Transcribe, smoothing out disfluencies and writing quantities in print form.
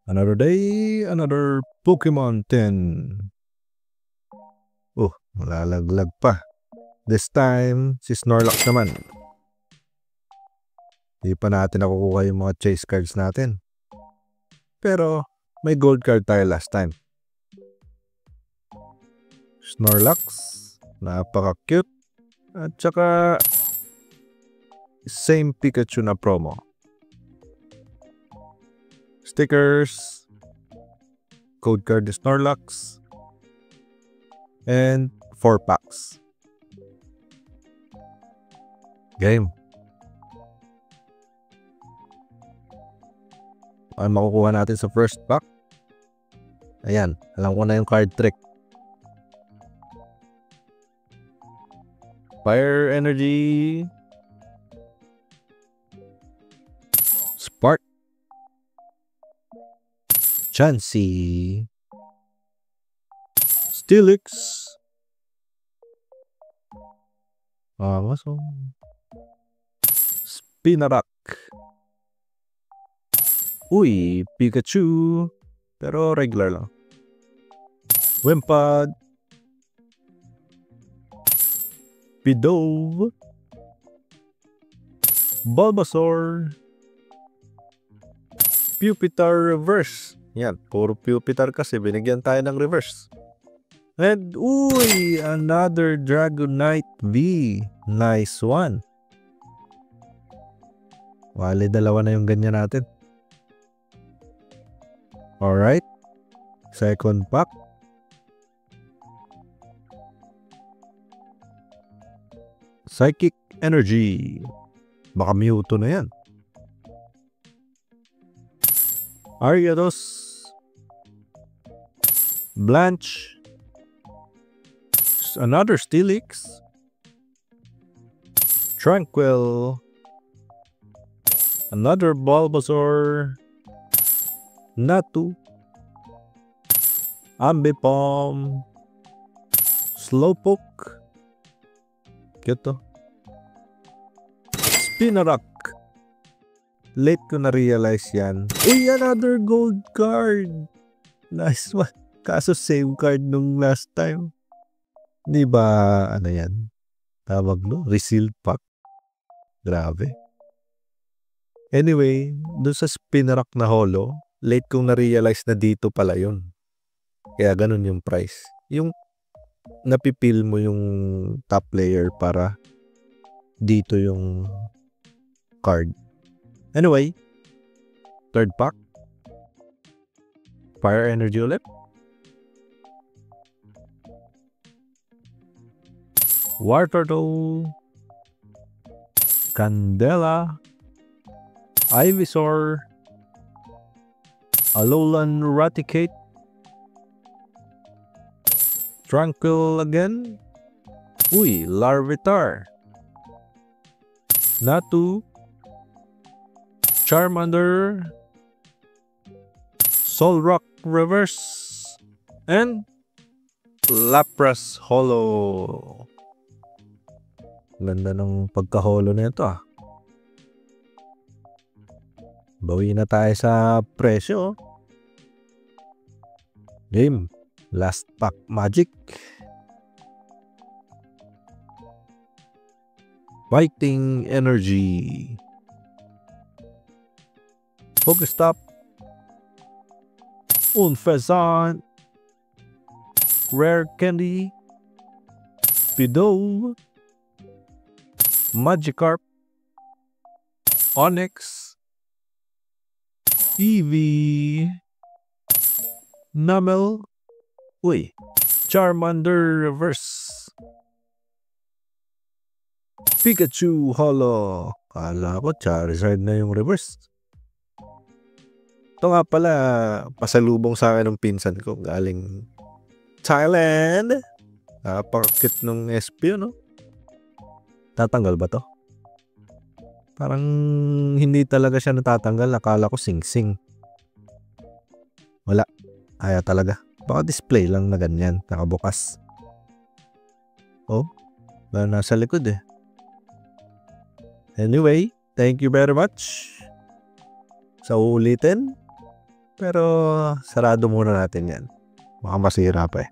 Another day, another Pokemon 10. Oh, malalaglag pa. This time, si Snorlax naman. Di pa natin nakukuha yung mga chase cards natin. Pero, may gold card tayo last time. Snorlax, napaka-cute. At saka, same Pikachu na promo. Stickers, code card Snorlax, and 4 packs. Game. Ang makukuha natin sa first pack. Ayan, alam ko na yung card trick. Fire Energy, Spark, Chansey, Steelix, Spinarak. Uy, Pikachu. Pero regular lang. Wimpod, Pidove, Bulbasaur, Pupitar Reverse. Yan, puro Pupitar kasi binigyan tayo ng reverse. And uy, another Dragonite V. Nice one. Wali, dalawa na yung ganyan natin. Alright. Second pack. Psychic Energy. Baka Mewtwo na yan. Ariados, Blanche, another Steelix, Tranquil, another Bulbasaur, Natu, Ambipom, Slowpoke, cute to, Spinarak. Late ko na-realize yan. Uy, another gold card. Nice one. Kaso same card nung last time. Di ba, ano yan? Tawag no? Resealed pack. Grabe. Anyway, dun sa Spinarak na holo, late kong na-realize na dito pala yun. Kaya ganun yung price. Yung napipil mo yung top layer para dito yung card. Anyway, third pack. Fire Energy ulit. Wartortle, Candela, Ivysaur, Alolan Raticate, Tranquil again. Uy, Larvitar, Natu, Charmander, Solrock Reverse, and Lapras Holo. Ganda ng pagka-holo na ito ah. Bawi na tayo sa presyo. Game. Last pack magic. Fighting Energy. Pokestop, Unfezant, Rare Candy, Pidove, Magikarp, Onix, Eevee, Numel, uy, Charmander Reverse, Pikachu Holo. Kala ko Charizard na yung reverse. Ito nga pala, pasalubong sa akin ng pinsan ko galing Thailand. Napakakit nung SP, no? Tatanggal ba to? Parang hindi talaga siya natatanggal. Nakala ko sing-sing. Wala. Kaya talaga. Baka display lang na ganyan. Nakabukas. Oh, nasa likod eh. Anyway, thank you very much. Sa ulitin. Pero sarado muna natin yan. Baka masira pa eh.